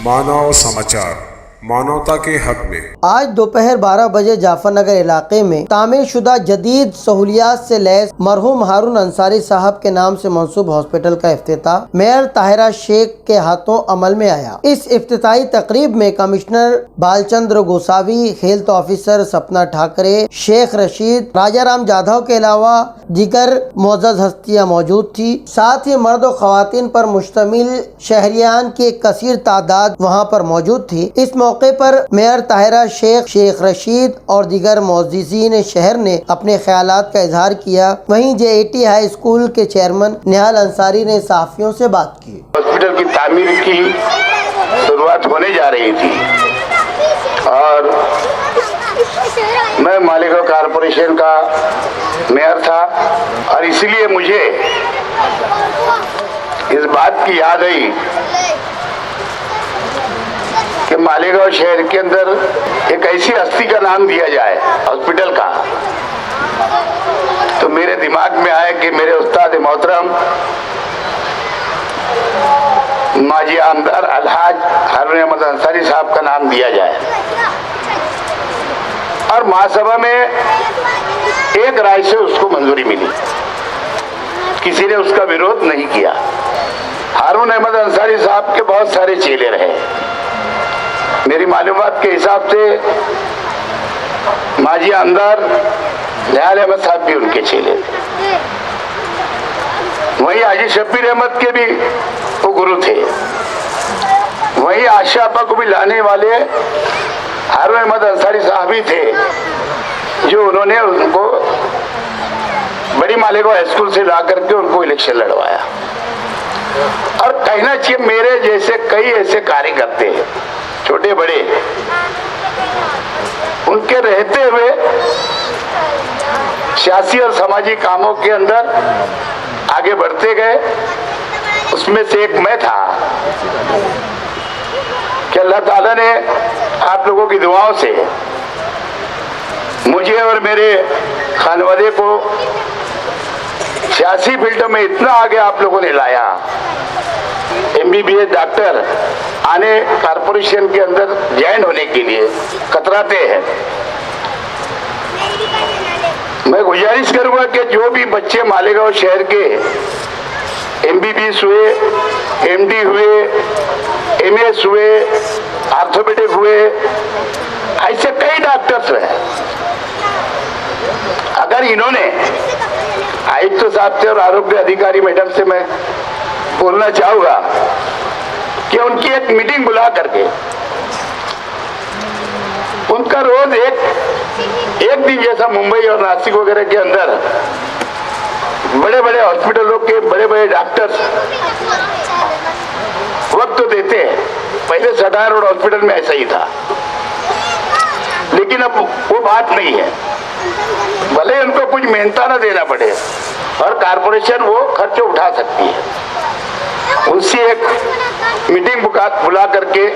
मानव समाचार, मानवता के हक में। आज दोपहर 12 बजे जाफरनगर इलाके में तामीर शुदा जदीद सहूलियात से लैस मरहूम हारून अंसारी साहब के नाम से मंसूब हॉस्पिटल का इफ्तिताह मेयर ताहिरा शेख के हाथों अमल में आया। इस इफ्तिताही तकरीब में commissioner Balchandra Gosavi, health officer Sapna Thackeray, Sheikh Rashid, Rajaram Jadhav के अलावा दीगर मोअज़्ज़ज़ हस्तियाँ मौजूद थी। साथ ही मर्द और ख़वातीन पर मुश्तमिल शहरियान की एक कसीर तादाद वहाँ पर मौजूद थी। इस मौके पर मेयर ताहिरा शेख, शेख रशीद और दीगर मुअज़्ज़िज़ीन शहर ने अपने ख्यालात का इजहार किया। वहीं JAT हाई स्कूल के चेयरमैन निहाल अंसारी ने सहाफ़ियों से बात की। हॉस्पिटल की तामीर की शुरुआत होने जा रही थी और मैं मालेगांव कॉरपोरेशन का मेयर था और इसलिए मुझे इस बात की याद आई कि मालेगांव शहर के अंदर एक ऐसी हस्ती का नाम दिया जाए हॉस्पिटल का। तो मेरे दिमाग में आया कि मेरे उस्ताद मोहतरम माजी आमदार अलहाज हारून अहमद अंसारी साहब का नाम दिया जाए और महासभा में एक राय से उसको मंजूरी मिली, किसी ने उसका विरोध नहीं किया। हारून अहमद अंसारी साहब के बहुत सारे चेले रहे। मेरी मालूमात के हिसाब से माजी आमदार निहाल अहमद साहब भी उनके चेले थे। वहीं हाजी शब्बीर अहमद के भी वो गुरु थे। वहीं आशा आपा को भी लाने वाले हारून अहमद अंसारी साहब ही थे, जो उन्होंने उनको बड़ी मालेगांव हाई स्कूल से ला करके उनको इलेक्शन लड़वाया। और कहना चाहिए मेरे जैसे कई ऐसे कार्यकर्ते हैं, छोटे बड़े, उनके रहते हुए सियासी और सामाजिक कामों के अंदर आगे बढ़ते गए। उसमें से एक मैं था कि अल्लाह ताला ने आप लोगों की दुआओं से मुझे और मेरे खानवादे को सियासी फील्ड में इतना आगे आप लोगों ने लाया। MBBS डॉक्टर आने कॉरपोरेशन के अंदर ज्वाइन होने के लिए कतराते हैं। मैं गुजारिश करूंगा कि जो भी बच्चे मालेगांव शहर के MBBS हुए, MD हुए, MS हुए, ऑर्थोपेडिक हुए, ऐसे कई डॉक्टर्स हैं, अगर इन्होंने आयुक्त साहब से और आरोग्य अधिकारी मैडम से मैं बोलना चाहूंगा कि उनकी एक मीटिंग बुला करके उनका रोज एक दिन जैसा मुंबई और नासिक वगैरह के अंदर बड़े बड़े हॉस्पिटलों के बड़े बड़े डॉक्टर्स वक्त तो देते हैं। पहले सटार रोड हॉस्पिटल में ऐसा ही था, लेकिन अब वो बात नहीं है। भले उनको कुछ मेहनताना देना पड़े और कारपोरेशन वो खर्च उठा सकती है। उससे एक मीटिंग बुला करके,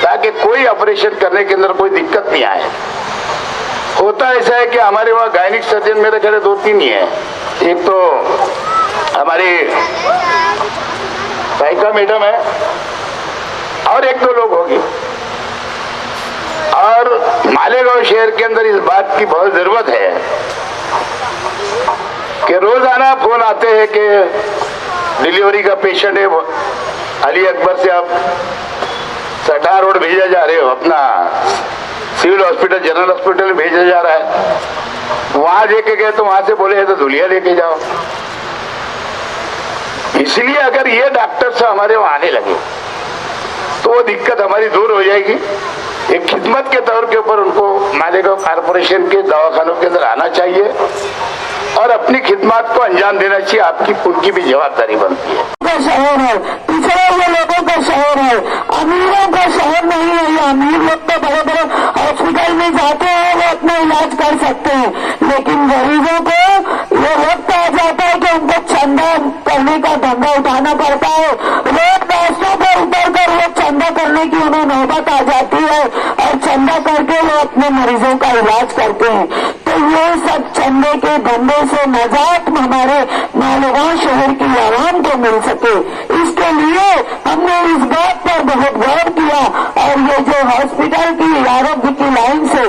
ताकि कोई ऑपरेशन करने के अंदर कोई दिक्कत नहीं आए। होता ऐसा है कि हमारे वहाँ गायनिक सर्जन मेरे ख्याल 2-3 ही है। एक तो हमारी साइका मैडम है और 1-2 लोग होगी। और मालेगांव शहर के अंदर इस बात की बहुत जरूरत है कि रोजाना फोन आते हैं कि डिलीवरी का पेशेंट है, अली अकबर से आप सटार रोड भेजा जा रहे हो, अपना सिविल हॉस्पिटल जनरल हॉस्पिटल भेजा जा रहा है। वहां लेके गए तो वहां से बोले तो धुलिया लेके जाओ। इसलिए अगर ये डॉक्टर से हमारे वहां आने लगे तो वो दिक्कत हमारी दूर हो जाएगी। एक खिदमत के तौर के ऊपर उनको मालेगांव कॉरपोरेशन के दवाखानों के अंदर आना चाहिए और अपनी खिदमत को अंजाम देना चाहिए। आपकी उनकी भी जवाबदारी बनती है। शहर है, पिछड़े हुए लोगों का शहर है, अमीरों का शहर नहीं है। ये अमीर लोग तो बड़े बड़े हॉस्पिटल में जाते हैं, वो अपना इलाज कर सकते हैं, लेकिन गरीबों को ये वक्त आ जाता है कि उनको चंदा करने का धंधा उठाना पड़ता है। रोड रास्तों पर उतर कर वो चंदा करने की उन्हें नौबत आ जाती है और चंदा करके वो अपने मरीजों का इलाज करते हैं। तो ये सब चंदे के धंधे फंदे से नजात हमारे मालेगांव शहर की आवाम को मिल सके, इसके लिए हमने इस बात पर बहुत गौर किया और ये जो हॉस्पिटल की आरोग्य की लाइन से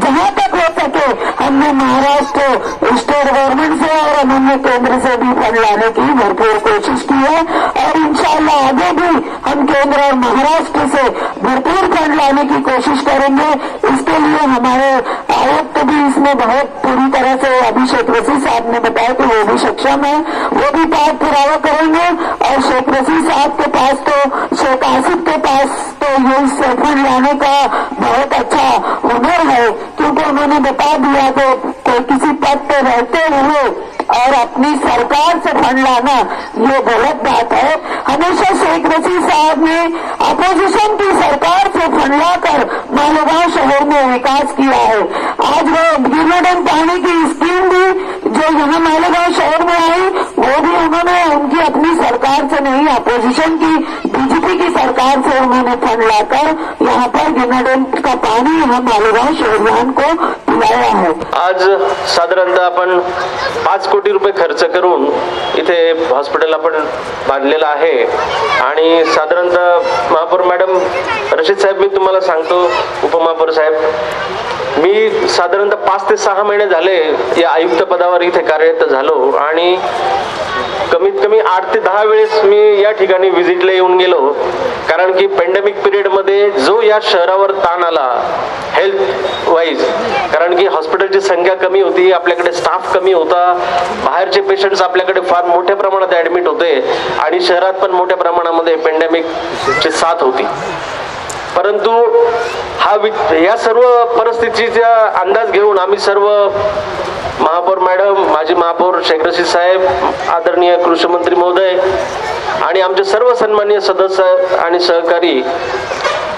जहां तक हो सके हमने महाराष्ट्र स्टेट गवर्नमेंट से और अन्य केंद्र से भी फंड लाने की भरपूर कोशिश की है और इंशाअल्लाह आगे भी हम केंद्र और महाराष्ट्र से भरपूर फंड लाने की कोशिश करेंगे। इसके लिए हमारे आयुक्त भी इसमें बहुत पूरी तरह से अभिषेक रसी साहब ने बताया कि वो भी सक्षम है, वो भी पाठ पुरावा करेंगे और शेख रसी साहब के पास तो शेख आसिफ के पास तो ये फंड लाने का बहुत अच्छा हुनर है, क्योंकि उन्होंने बता दिया कि कोई किसी पद पे रहते हुए और अपनी सरकार से फंड लाना ये गलत बात है। हमेशा शेख रसी साहब ने अपोजिशन की सरकार से फंड लाकर मालेगांव शहर में विकास किया है। आज वो गिरनाडन पानी की स्कीम भी जो यहाँ मालेगांव शहर में आई वो भी उन्होंने उनकी अपनी सरकार से नहीं, अपोजिशन की बीजेपी की सरकार से उन्होंने फंड लाकर यहाँ पर गिरनाडन का पानी यहाँ मालेगांव शहरियान को पिलाया है। आज साधारणतः आपण 5 कोटी रुपये खर्च करून इथे हॉस्पिटल आपण बांधलेलं आहे आणि साधारणतः महापौर मॅडम रशीद साहेब, मी तुम्हाला सांगतो, उपमहापौर साहेब, मी साधारणतः 5 ते 6 महिने झाले या आयुक्त पदावर इथे कार्यरत झालो आणि कमीत कमी 8 ते 10 वेळेस मी या ठिकाणी व्हिजिटला येऊन गेलो, कारण की पेंडेमिक पिरियडमध्ये जो या शहरावर ताण आला हेल्थ वाईज, कारण की हॉस्पिटलची संख्या कमी होती, आपल्याकडे स्टाफ कमी होता, बाहेरचे पेशंट्स आपल्याकडे फार मोठ्या प्रमाणात ऍडमिट होते आणि शहरात पण मोठ्या प्रमाणामध्ये पेंडेमिकची साथ होती। परंतु या सर्व परिस्थितीचा अंदाज घेऊन आम्ही सर्व महापौर मॅडम, माजी महापौर शेख रशीद साहेब, आदरणीय कृषी मंत्री महोदय आणि आमचे सर्व सन्माननीय सदस्य आणि सहकारी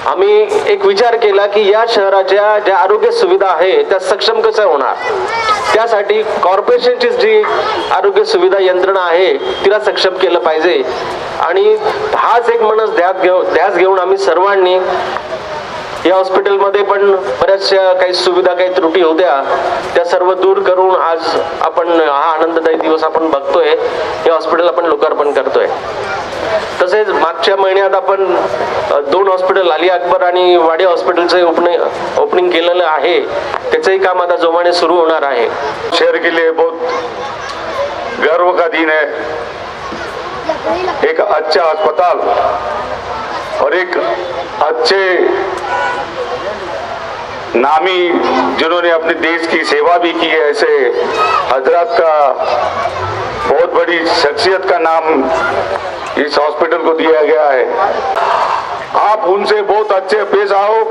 आम्ही एक विचार केला की या शहराच्या ज्या आरोग्य सुविधा आहे त्या सक्षम कशा होणार, त्यासाठी कॉर्पोरेशनची जी आरोग्य सुविधा यंत्रणा आहे तिला सक्षम केलं पाहिजे आणि हाच एक मनस ध्यास घेऊन आम्ही सर्वांनी या हॉस्पिटलमध्ये पण बऱ्याचशा काही सुविधा, काही त्रुटी होत्या, त्या सर्व दूर करून आज आपण हा आनंददायी दिवस आपण बघतोय, हे हॉस्पिटल आपण लोकार्पण करतोय। तसेच मागच्या महिन्यात आपण 2 हॉस्पिटल अली अकबर आणि वाडी हॉस्पिटलचे ओपनिंग केलेलं आहे, त्याचंही काम आता जोमाने सुरू होणार आहे। शहर के लिए बहुत गर्व का दिन है, एक अच्छा अस्पताल और एक अच्छे नामी जिन्होंने अपने देश की सेवा भी की है, ऐसे हजरत का बहुत बड़ी शख्सियत का नाम इस हॉस्पिटल को दिया गया है। आप उनसे बहुत अच्छे पेश आओ,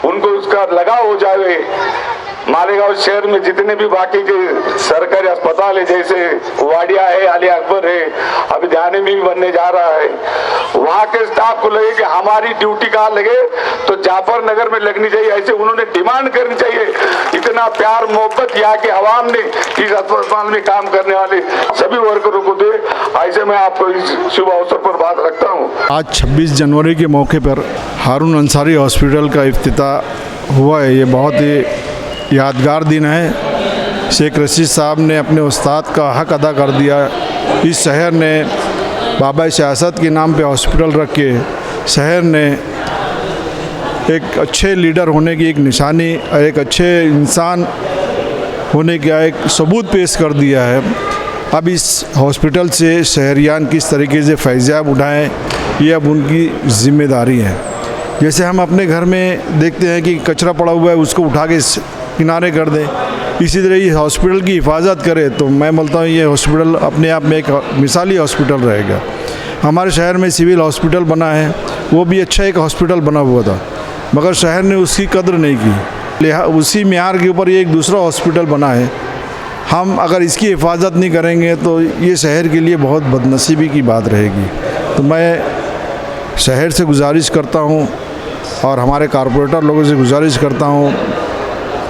उनको उसका लगाव हो जाए। मालेगांव शहर में जितने भी बाकी के सरकारी अस्पताल है, जैसे वाडिया है, अली अकबर है, अभी ध्यान में भी बनने जा रहा है, वहाँ के स्टाफ को लगे कि हमारी ड्यूटी कहाँ लगे तो जाफर नगर में लगनी चाहिए, ऐसे उन्होंने डिमांड करनी चाहिए। इतना प्यार मोहब्बत यहाँ के आवाम ने इस अस्पताल में काम करने वाले सभी वर्करों को दे, ऐसे मैं आपको इस शुभ अवसर पर बात रखता हूँ। आज 26 जनवरी के मौके पर हारून अंसारी हॉस्पिटल का इफ्तिताह हुआ है। ये बहुत ही यादगार दिन है। शेख रशीद साहब ने अपने उस्ताद का हक अदा कर दिया। इस शहर ने बाबा सियासत के नाम पे हॉस्पिटल रख के शहर ने एक अच्छे लीडर होने की एक निशानी, एक अच्छे इंसान होने का एक सबूत पेश कर दिया है। अब इस हॉस्पिटल से शहरियान किस तरीके से फैज़याब उठाएं, ये अब उनकी ज़िम्मेदारी है। जैसे हम अपने घर में देखते हैं कि कचरा पड़ा हुआ है, उसको उठा के किनारे कर दें, इसी तरह ये हॉस्पिटल की हिफाजत करे तो मैं बोलता हूँ ये हॉस्पिटल अपने आप में एक मिसाली हॉस्पिटल रहेगा। हमारे शहर में सिविल हॉस्पिटल बना है, वो भी अच्छा एक हॉस्पिटल बना हुआ था, मगर शहर ने उसकी कदर नहीं की। उसी म्यार के ऊपर ये एक दूसरा हॉस्पिटल बना है। हम अगर इसकी हिफाजत नहीं करेंगे तो ये शहर के लिए बहुत बदनसीबी की बात रहेगी। तो मैं शहर से गुजारिश करता हूँ और हमारे कारपोरेटर लोगों से गुजारिश करता हूँ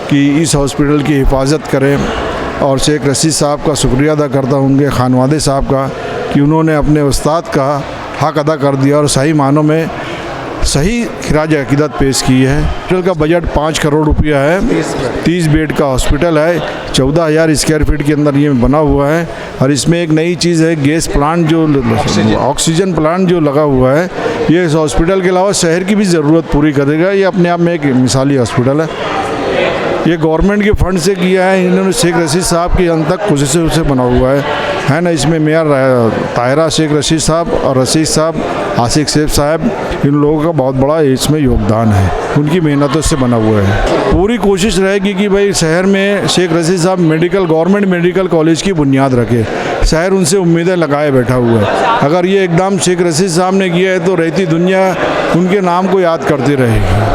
कि इस हॉस्पिटल की हिफाजत करें और शेख रशीद साहब का शुक्रिया अदा करता हूँ, उनके खानवादे साहब का, कि उन्होंने अपने उस्ताद का हक अदा कर दिया और सही मानों में सही खिराज अकीदत पेश की है। हॉस्पिटल का बजट 5 करोड़ रुपया है। 30 बेड का हॉस्पिटल है, 14,000 स्क्वायर फीट के अंदर ये बना हुआ है। और इसमें एक नई चीज़ है, गैस प्लांट जो ऑक्सीजन प्लांट जो लगा हुआ है, ये इस हॉस्पिटल के अलावा शहर की भी ज़रूरत पूरी करेगा। ये अपने आप में एक मिसाली हॉस्पिटल है। ये गवर्नमेंट के फंड से किया है इन्होंने। शेख रशीद साहब की अंतक कोशिशों से बना हुआ है ना। इसमें मेयर ताहिरा शेख रशीद साहब और रशीद साहब, आसिक सेफ साहब, इन लोगों का बहुत बड़ा इसमें योगदान है। उनकी मेहनतों से बना हुआ है। पूरी कोशिश रहेगी कि भाई शहर में शेख रशीद साहब गवर्नमेंट मेडिकल कॉलेज की बुनियाद रखे। शहर उनसे उम्मीदें लगाए बैठा हुआ है। अगर ये एकदम शेख रशीद साहब ने किया है तो रहती दुनिया उनके नाम को याद करती रहेगी।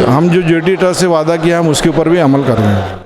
हम जो जेटी ट्रस्ट से वादा किया हम उसके ऊपर भी अमल कर रहे हैं।